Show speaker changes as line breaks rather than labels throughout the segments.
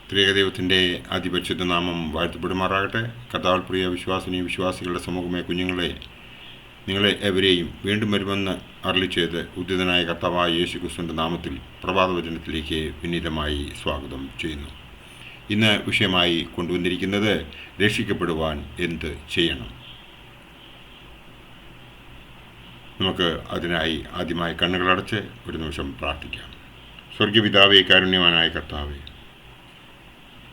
ത്രിയേകദൈവത്തിൻ്റെ അതിപരിശുദ്ധ നാമം വാഴ്ത്തപ്പെടുമാറാകട്ടെ. കർത്താവിൽ പ്രിയ വിശ്വാസികളുടെ സമൂഹമേ, കുഞ്ഞുങ്ങളെ, നിങ്ങളെ എവരെയും വീണ്ടും വരുമെന്ന് അരുളി ചെയ്ത് ഉദ്ധിതനായ കർത്താവായ യേശു ക്രിസ്തുവിൻ്റെ നാമത്തിൽ പ്രഭാതവചനത്തിലേക്ക് വിനീതമായി സ്വാഗതം ചെയ്യുന്നു. ഇന്ന് വിഷയമായി കൊണ്ടുവന്നിരിക്കുന്നത് രക്ഷിക്കപ്പെടുവാൻ എന്ത് ചെയ്യണം. നമുക്ക് അതിനായി ആദ്യമായി കണ്ണുകളടച്ച് ഒരു നിമിഷം പ്രാർത്ഥിക്കാം. സ്വർഗപിതാവേ, കാരുണ്യവാനായ കർത്താവേ,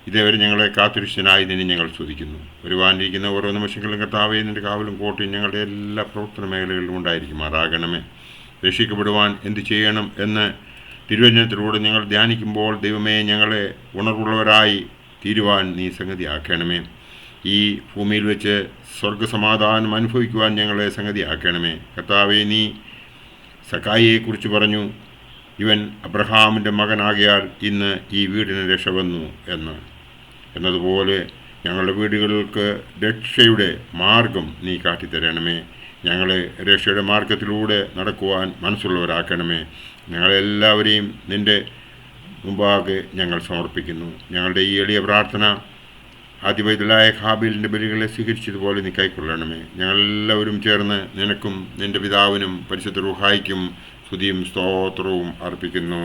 ഇതേവരെ ഞങ്ങളെ കാത്തുരക്ഷിതനായി നിന്നെ ഞങ്ങൾ സ്തുതിക്കുന്നു. വരുവാനിരിക്കുന്ന ഓരോ നിമിഷങ്ങളിലും കർത്താവേ, നിൻ്റെ കാവലും കോട്ടയും ഞങ്ങളുടെ എല്ലാ പ്രവർത്തന മേഖലകളിലും ഉണ്ടായിരിക്കുമാറാകണമേ. രക്ഷിക്കപ്പെടുവാൻ എന്ത് ചെയ്യണം എന്ന് തിരുവചനത്തിലൂടെ ഞങ്ങൾ ധ്യാനിക്കുമ്പോൾ ദൈവമേ, ഞങ്ങളെ ഉണർവുള്ളവരായി തീരുവാൻ നീ സംഗതിയാക്കണമേ. ഈ ഭൂമിയിൽ വെച്ച് സ്വർഗസമാധാനം അനുഭവിക്കുവാൻ ഞങ്ങളെ സംഗതിയാക്കണമേ. കർത്താവേ, നീ സക്കായിയെക്കുറിച്ച് പറഞ്ഞു, ഇവൻ അബ്രഹാമിൻ്റെ മകനാകിയാൽ ഇന്ന് ഈ വീടിന് രക്ഷ വന്നു എന്നതുപോലെ ഞങ്ങളുടെ വീടുകൾക്ക് രക്ഷയുടെ മാർഗം നീ കാട്ടിത്തരണമേ. ഞങ്ങളെ രക്ഷയുടെ മാർഗത്തിലൂടെ നടക്കുവാൻ മനസ്സുള്ളവരാക്കണമേ. ഞങ്ങളെല്ലാവരെയും നിൻ്റെ മുമ്പാകെ ഞങ്ങൾ സമർപ്പിക്കുന്നു. ഞങ്ങളുടെ ഈ എളിയ പ്രാർത്ഥന ആദിവൈതലായ ഹാബീലിൻ്റെ ബലികളെ സ്വീകരിച്ചതുപോലെ നീ കൈക്കൊള്ളണമേ. ഞങ്ങളെല്ലാവരും ചേർന്ന് നിനക്കും നിൻ്റെ പിതാവിനും പരിശുദ്ധ റൂഹായിക്കും സ്തുതിയും സ്തോത്രവും അർപ്പിക്കുന്നു.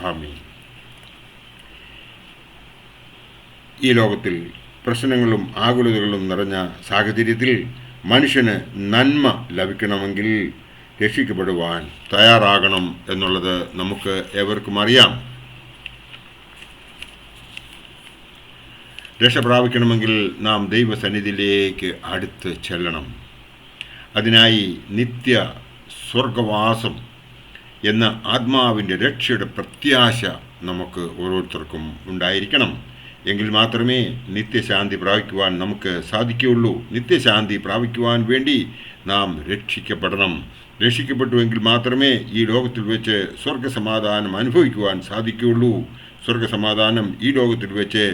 ആമീൻ. ഈ ലോകത്തിൽ പ്രശ്നങ്ങളും ആകുലതകളും നിറഞ്ഞ സാഹചര്യത്തിൽ മനുഷ്യന് നന്മ ലഭിക്കണമെങ്കിൽ രക്ഷിക്കപ്പെടുവാൻ തയ്യാറാകണം എന്നുള്ളത് നമുക്ക് ഏവർക്കും അറിയാം. രക്ഷ പ്രാപിക്കണമെങ്കിൽ നാം ദൈവസന്നിധിയിലേക്ക് അടുത്ത് ചെല്ലണം. അതിനായി നിത്യ സ്വർഗവാസം എന്ന ആത്മാവിൻ്റെ രക്ഷയുടെ പ്രത്യാശ നമുക്ക് ഓരോരുത്തർക്കും ഉണ്ടായിരിക്കണം. എങ്കിൽ മാത്രമേ നിത്യശാന്തി പ്രാപിക്കുവാൻ നമുക്ക് സാധിക്കുകയുള്ളൂ. നിത്യശാന്തി പ്രാപിക്കുവാൻ വേണ്ടി നാം രക്ഷിക്കപ്പെടണം. രക്ഷിക്കപ്പെട്ടുവെങ്കിൽ മാത്രമേ ഈ ലോകത്തിൽ വെച്ച് സ്വർഗസമാധാനം അനുഭവിക്കുവാൻ സാധിക്കുകയുള്ളൂ. സ്വർഗസമാധാനം ഈ ലോകത്തിൽ വെച്ച്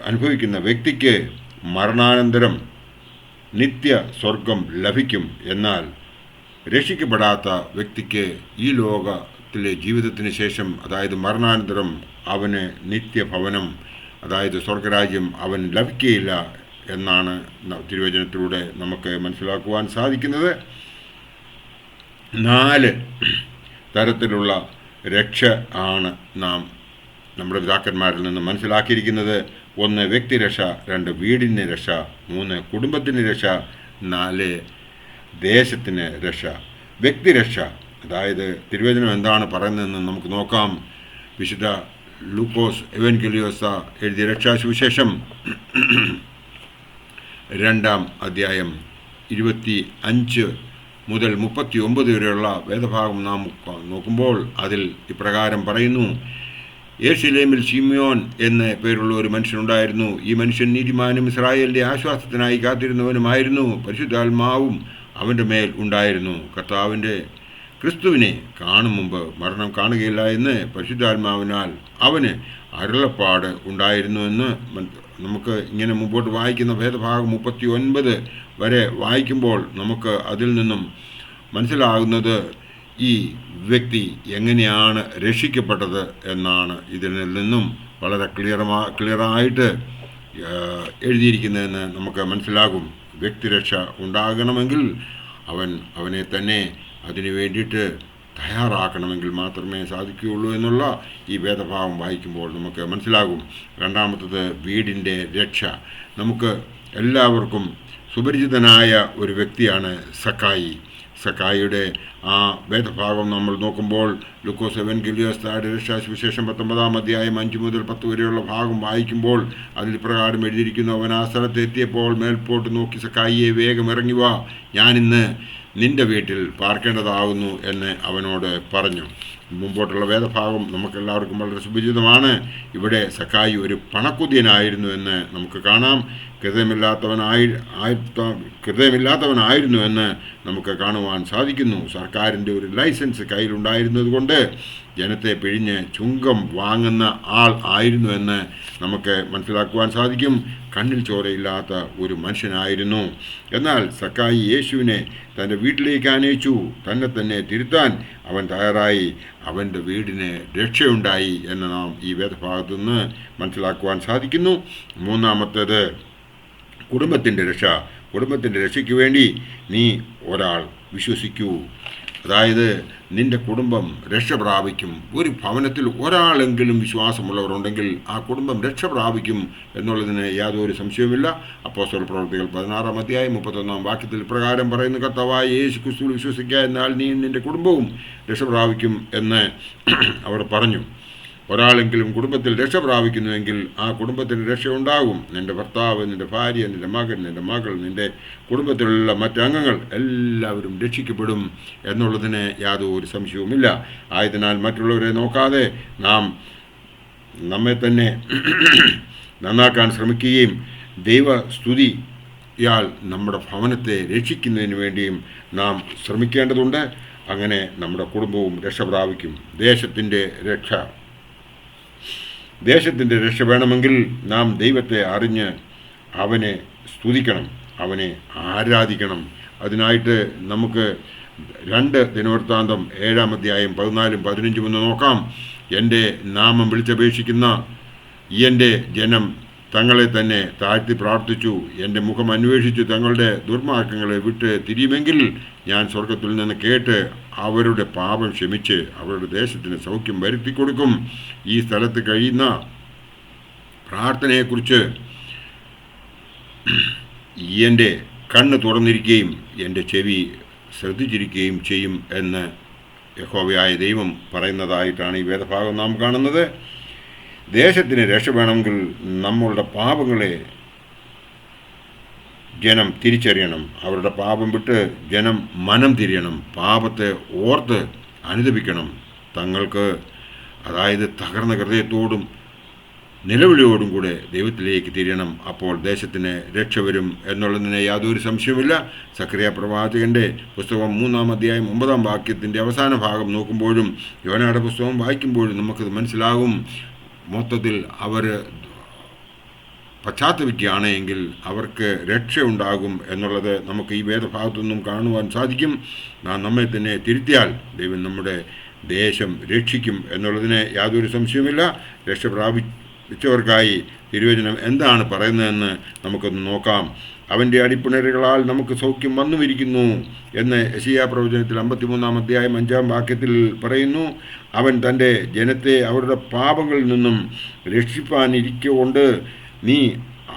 അനുഭവിക്കുന്ന വ്യക്തിക്ക് മരണാനന്തരം നിത്യ സ്വർഗം ലഭിക്കും. എന്നാൽ രക്ഷിക്കപ്പെടാത്ത വ്യക്തിക്ക് ഈ ലോകത്തിലെ ജീവിതത്തിന് ശേഷം, അതായത് മരണാനന്തരം, അവന് നിത്യഭവനം, അതായത് സ്വർഗരാജ്യം അവൻ ലഭിക്കുകയില്ല എന്നാണ് തിരുവചനത്തിലൂടെ നമുക്ക് മനസ്സിലാക്കുവാൻ സാധിക്കുന്നത്. 4 തരത്തിലുള്ള രക്ഷ ആണ് നാം നമ്മുടെ പിതാക്കന്മാരിൽ നിന്ന് മനസ്സിലാക്കിയിരിക്കുന്നത്. 1 വ്യക്തിരക്ഷ, 2 വീടിന് രക്ഷ, 3 കുടുംബത്തിന് രക്ഷ, 4 ദേശത്തിന് രക്ഷ. വ്യക്തിരക്ഷ, അതായത് തിരുവചനം എന്താണ് പറയുന്നതെന്ന് നമുക്ക് നോക്കാം. വിശുദ്ധ ലൂക്കോസ് എവൻഗേലിയോസ് എഴുതിയ രക്ഷാസുവിശേഷം 2-ാം അധ്യായം 25 മുതൽ 39 വരെയുള്ള വേദഭാഗം നാം നോക്കുമ്പോൾ അതിൽ ഇപ്രകാരം പറയുന്നു. യെരുശലേമിൽ ശിമ്യോൻ എന്ന പേരുള്ള ഒരു മനുഷ്യനുണ്ടായിരുന്നു. ഈ മനുഷ്യൻ നീതിമാനും ഇസ്രായേലിൻ്റെ ആശ്വാസത്തിനായി കാത്തിരുന്നവനുമായിരുന്നു. പരിശുദ്ധാത്മാവും അവൻ്റെ മേൽ ഉണ്ടായിരുന്നു. കർത്താവിൻ്റെ ക്രിസ്തുവിനെ കാണും മുമ്പ് മരണം കാണുകയില്ല എന്ന് പരിശുദ്ധാത്മാവിനാൽ അവന് അരുളപ്പാട് ഉണ്ടായിരുന്നു എന്ന് നമുക്ക് ഇങ്ങനെ മുമ്പോട്ട് വായിക്കുന്ന വേദഭാഗം 39 വരെ വായിക്കുമ്പോൾ നമുക്ക് അതിൽ നിന്നും മനസ്സിലാകുന്നത് ഈ വ്യക്തി എങ്ങനെയാണ് രക്ഷിക്കപ്പെട്ടത് എന്നാണ്. ഇതിൽ നിന്നും വളരെ ക്ലിയറായിട്ട് എഴുതിയിരിക്കുന്നതെന്ന് നമുക്ക് മനസ്സിലാകും. വ്യക്തിരക്ഷ ഉണ്ടാകണമെങ്കിൽ അവനെ തന്നെ അതിനു വേണ്ടിയിട്ട് തയ്യാറാക്കണമെങ്കിൽ മാത്രമേ സാധിക്കുകയുള്ളൂ എന്നുള്ള ഈ വേദഭാവം വായിക്കുമ്പോൾ നമുക്ക് മനസ്സിലാകും. 2-ാമത്തത് വീടിൻ്റെ രക്ഷ. നമുക്ക് എല്ലാവർക്കും സുപരിചിതനായ ഒരു വ്യക്തിയാണ് സക്കായി. സക്കായിയുടെ ആ വേദഭാഗം നമ്മൾ നോക്കുമ്പോൾ ലൂക്കോസ് എവൻഗേലിയോസ് രക്ഷാസുവിശേഷം 19-ാം അധ്യായം 5 മുതൽ 10 വരെയുള്ള ഭാഗം വായിക്കുമ്പോൾ അതിൽ പ്രകാരം എഴുതിയിരിക്കുന്നു. അവൻ ആ സ്ഥലത്ത് എത്തിയപ്പോൾ മേൽപോട്ട് നോക്കി, സക്കായിയെ, വേഗം ഇറങ്ങി വാ, ഞാനിന്ന് നിന്റെ വീട്ടിൽ പാർക്കേണ്ടതാകുന്നു എന്ന് അവനോട് പറഞ്ഞു. മുമ്പോട്ടുള്ള വേദഭാഗം നമുക്കെല്ലാവർക്കും വളരെ സുപരിചിതമാണ്. ഇവിടെ സക്കായി ഒരു പണക്കുതിയനായിരുന്നു എന്ന് നമുക്ക് കാണാം. ഹൃദയമില്ലാത്തവനായിരുന്നു എന്ന് നമുക്ക് കാണുവാൻ സാധിക്കുന്നു. സർക്കാരിൻ്റെ ഒരു ലൈസൻസ് കയ്യിലുണ്ടായിരുന്നത് കൊണ്ട് ജനത്തെ പിഴിഞ്ഞ് ചുങ്കം വാങ്ങുന്ന ആൾ ആയിരുന്നു എന്ന് നമുക്ക് മനസ്സിലാക്കുവാൻ സാധിക്കും. കണ്ണിൽ ചോരയില്ലാത്ത ഒരു മനുഷ്യനായിരുന്നു. എന്നാൽ സക്കായി യേശുവിനെ തൻ്റെ വീട്ടിലേക്ക് ആനയിച്ചു. തന്നെ തിരുത്താൻ അവൻ തയ്യാറായി. അവൻ്റെ വീടിന് രക്ഷയുണ്ടായി എന്ന് നാം ഈ വേദഭാഗത്തു നിന്ന് മനസ്സിലാക്കുവാൻ സാധിക്കുന്നു. മൂന്നാമത്തേത് കുടുംബത്തിൻ്റെ രക്ഷ. കുടുംബത്തിൻ്റെ രക്ഷയ്ക്ക് വേണ്ടി നീ ഒരാൾ വിശ്വസിക്കൂ. അതായത് നിൻ്റെ കുടുംബം രക്ഷ പ്രാപിക്കും. ഒരു ഭവനത്തിൽ ഒരാളെങ്കിലും വിശ്വാസമുള്ളവരുണ്ടെങ്കിൽ ആ കുടുംബം രക്ഷ പ്രാപിക്കും എന്നുള്ളതിന് യാതൊരു സംശയവുമില്ല. അപ്പോസ്തല പ്രവൃത്തികൾ 16-ാം അധ്യായം 31-ാം വാക്യത്തിൽ പ്രകാരം പറയുന്ന കർത്താവായ യേശു ക്രിസ്തുവിൽ വിശ്വസിക്കുക, എന്നാൽ നീ നിൻ്റെ കുടുംബവും രക്ഷ പ്രാപിക്കും എന്ന് അവർ പറഞ്ഞു. ഒരാളെങ്കിലും കുടുംബത്തിൽ രക്ഷ പ്രാപിക്കുന്നുവെങ്കിൽ ആ കുടുംബത്തിന് രക്ഷ ഉണ്ടാകും. നിൻ്റെ ഭർത്താവ്, നിൻ്റെ ഭാര്യ, നിൻ്റെ മകൻ, നിൻ്റെ മകൾ, നിൻ്റെ കുടുംബത്തിലുള്ള മറ്റംഗങ്ങൾ എല്ലാവരും രക്ഷിക്കപ്പെടും എന്നുള്ളതിന് യാതൊരു സംശയവുമില്ല. ആയതിനാൽ മറ്റുള്ളവരെ നോക്കാതെ നാം നമ്മെ തന്നെ നന്നാക്കാൻ ശ്രമിക്കുകയും ദൈവസ്തുതിയാൽ നമ്മുടെ ഭവനത്തെ രക്ഷിക്കുന്നതിന് വേണ്ടിയും നാം ശ്രമിക്കേണ്ടതുണ്ട്. അങ്ങനെ നമ്മുടെ കുടുംബവും രക്ഷ പ്രാപിക്കും. ദേശത്തിൻ്റെ രക്ഷ വേണമെങ്കിൽ നാം ദൈവത്തെ അറിഞ്ഞ് അവനെ സ്തുതിക്കണം, അവനെ ആരാധിക്കണം. അതിനായിട്ട് നമുക്ക് 2 ദിനവൃത്താന്തം 7-ാം അധ്യായം 14-15 നോക്കാം. എൻ്റെ നാമം വിളിച്ചപേക്ഷിക്കുന്ന എൻ്റെ ജനം തങ്ങളെ തന്നെ താഴ്ത്തി പ്രാർത്ഥിച്ചു, എൻ്റെ മുഖം അന്വേഷിച്ചു തങ്ങളുടെ ദുർമാർഗങ്ങളെ വിട്ട് തിരിയുമെങ്കിൽ ഞാൻ സ്വർഗത്തിൽ നിന്ന് കേട്ട് അവരുടെ പാപം ക്ഷമിച്ച് അവരുടെ ദേശത്തിന് സൗഖ്യം വരുത്തി കൊടുക്കും. ഈ സ്ഥലത്ത് കഴിയുന്ന പ്രാർത്ഥനയെക്കുറിച്ച് എൻ്റെ കണ്ണ് തുറന്നിരിക്കുകയും എൻ്റെ ചെവി ശ്രദ്ധിച്ചിരിക്കുകയും ചെയ്യും എന്ന് യഹോവയായ ദൈവം പറയുന്നതായിട്ടാണ് ഈ വേദഭാഗം നാം കാണുന്നത്. ദേശത്തിന് രക്ഷ വേണമെങ്കിൽ നമ്മളുടെ പാപങ്ങളെ ജനം തിരിച്ചറിയണം. അവരുടെ പാപം വിട്ട് ജനം മനം തിരിയണം. പാപത്തെ ഓർത്ത് അനുദപിക്കണം. തങ്ങൾക്ക്, അതായത് തകർന്ന ഹൃദയത്തോടും നിലവിളിയോടും കൂടെ ദൈവത്തിലേക്ക് തിരിയണം. അപ്പോൾ ദേശത്തിന് രക്ഷ വരും എന്നുള്ളതിന് യാതൊരു സംശയവുമില്ല. സക്കറിയ പ്രവാചകൻ്റെ പുസ്തകം 3-ാം അധ്യായം 9-ാം വാക്യത്തിൻ്റെ അവസാന ഭാഗം നോക്കുമ്പോഴും യോനയുടെ പുസ്തകം വായിക്കുമ്പോഴും നമുക്കത് മനസ്സിലാകും. മൊത്തത്തിൽ അവർ പശ്ചാത്തപിക്കുകയാണ് എങ്കിൽ അവർക്ക് രക്ഷ ഉണ്ടാകും എന്നുള്ളത് നമുക്ക് ഈ വേദഭാഗത്തു നിന്നും കാണുവാൻ സാധിക്കും. നാം നമ്മെ തന്നെ തിരുത്തിയാൽ ദൈവം നമ്മുടെ ദേശം രക്ഷിക്കും എന്നുള്ളതിന് യാതൊരു സംശയവുമില്ല. രക്ഷ പ്രാപിച്ചവർക്കായി തിരുവചനം എന്താണ് പറയുന്നതെന്ന് നമുക്കൊന്ന് നോക്കാം. അവൻ്റെ അടിപ്പിണരുകളാൽ നമുക്ക് സൗഖ്യം വന്നുമിരിക്കുന്നു എന്ന് യെശയ്യാ പ്രവചനത്തിൽ 53-ാം അധ്യായം 5-ാം വാക്യത്തിൽ പറയുന്നു. അവൻ തൻ്റെ ജനത്തെ അവരുടെ പാപങ്ങളിൽ നിന്നും രക്ഷിപ്പാനിരിക്കൊണ്ട് നീ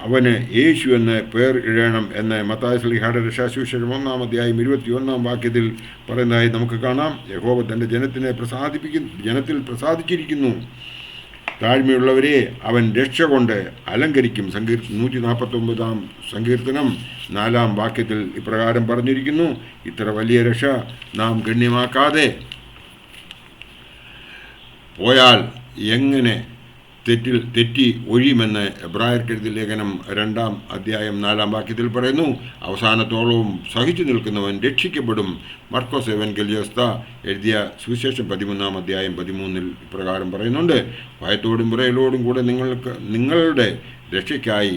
അവന് യേശു എന്ന് പേർ ഇടണം എന്ന് മത്തായി ശ്ലീഹായുടെ രക്ഷാസുവിശേഷം 1-ാം അധ്യായം 21-ാം വാക്യത്തിൽ പറയുന്നതായി നമുക്ക് കാണാം. യഹോവ തൻ്റെ ജനത്തിൽ പ്രസാദിച്ചിരിക്കുന്നു. താഴ്മയുള്ളവരെ അവൻ രക്ഷ കൊണ്ട് അലങ്കരിക്കും. 149-ാം സങ്കീർത്തനം 4-ാം വാക്യത്തിൽ ഇപ്രകാരം പറഞ്ഞിരിക്കുന്നു. ഇത്ര വലിയ രക്ഷ നാം ഗണ്യമാക്കാതെ പോയാൽ എങ്ങനെ തെറ്റി ഒഴിയുമെന്ന് എബ്രായർക്കെഴുതിയ ലേഖനം 2-ാം അധ്യായം 4-ാം വാക്യത്തിൽ പറയുന്നു. അവസാനത്തോളവും സഹിച്ചു നിൽക്കുന്നവൻ രക്ഷിക്കപ്പെടും. മർക്കോസ് എവൻഗേലിയോസ്ത എഴുതിയ സുവിശേഷം 13-ാം അധ്യായം 13-ൽ ഇപ്രകാരം പറയുന്നുണ്ട്. ഭയത്തോടും വിറയലോടും കൂടെ നിങ്ങളുടെ രക്ഷയ്ക്കായി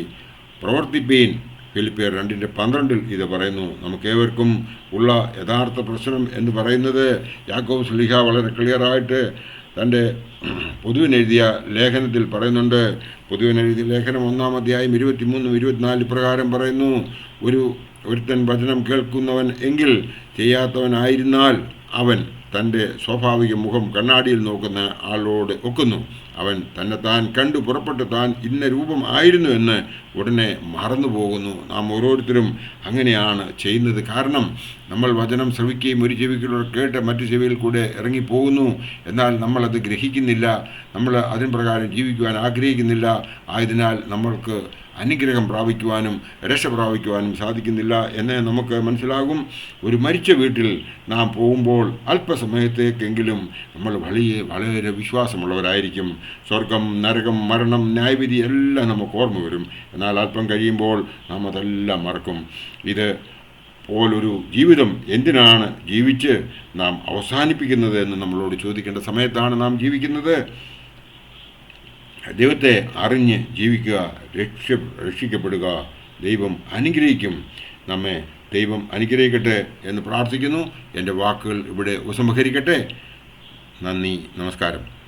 പ്രവർത്തിപ്പീൻ. ഫിലിപ്പിയർ 2:12 ഇത് പറയുന്നു. നമുക്കേവർക്കും ഉള്ള യഥാർത്ഥ പ്രശ്നം എന്ന് പറയുന്നത് യാക്കോബ് ശ്ലീഹ വളരെ ക്ലിയറായിട്ട് തൻ്റെ പൊതുവിനെഴുതിയ ലേഖനത്തിൽ പറയുന്നുണ്ട്. പൊതുവിനെഴുതിയ ലേഖനം 1-ാം അധ്യായം 23-24 ഇപ്രകാരം പറയുന്നു. ഒരുത്തൻ വചനം കേൾക്കുന്നവൻ എങ്കിൽ ചെയ്യാത്തവനായിരുന്നാൽ അവൻ തൻ്റെ സ്വാഭാവിക മുഖം കണ്ണാടിയിൽ നോക്കുന്ന ആളോട് ഒക്കുന്നു. അവൻ തന്നെത്താൻ കണ്ടു പുറപ്പെട്ട് താൻ ഇന്ന രൂപം ആയിരുന്നു എന്ന് ഉടനെ മറന്നു പോകുന്നു. നാം ഓരോരുത്തരും അങ്ങനെയാണ് ചെയ്യുന്നത്. കാരണം നമ്മൾ വചനം ശ്രവിക്കുകയും ഒരു ചെവിയിലൂടെ കേട്ട് മറ്റു ചെവിയിൽ കൂടെ ഇറങ്ങിപ്പോകുന്നു. എന്നാൽ നമ്മളത് ഗ്രഹിക്കുന്നില്ല. നമ്മൾ അതിന് പ്രകാരം ജീവിക്കുവാൻ ആഗ്രഹിക്കുന്നില്ല. ആയതിനാൽ നമ്മൾക്ക് അനുഗ്രഹം പ്രാപിക്കുവാനും രക്ഷ പ്രാപിക്കുവാനും സാധിക്കുന്നില്ല എന്ന് നമുക്ക് മനസ്സിലാകും. ഒരു മരിച്ച വീട്ടിൽ നാം പോകുമ്പോൾ അല്പസമയത്തേക്കെങ്കിലും നമ്മൾ വളരെ വിശ്വാസമുള്ളവരായിരിക്കും. സ്വർഗം, നരകം, മരണം, ന്യായവിധി എല്ലാം നമുക്ക് ഓർമ്മ വരും. എന്നാൽ അല്പം കഴിയുമ്പോൾ നാം അതെല്ലാം മറക്കും. ഇത് പോലൊരു ജീവിതം എന്തിനാണ് ജീവിച്ച് നാം അവസാനിപ്പിക്കുന്നത് എന്ന് നമ്മളോട് ചോദിക്കേണ്ട സമയത്താണ് നാം ജീവിക്കുന്നത്. ദൈവത്തെ അറിഞ്ഞ് ജീവിക്കുക, രക്ഷിക്കപ്പെടുക. ദൈവം അനുഗ്രഹിക്കും. നമ്മെ ദൈവം അനുഗ്രഹിക്കട്ടെ എന്ന് പ്രാർത്ഥിക്കുന്നു. എൻ്റെ വാക്കുകൾ ഇവിടെ ഉപസംഹരിക്കട്ടെ. നന്ദി, നമസ്കാരം.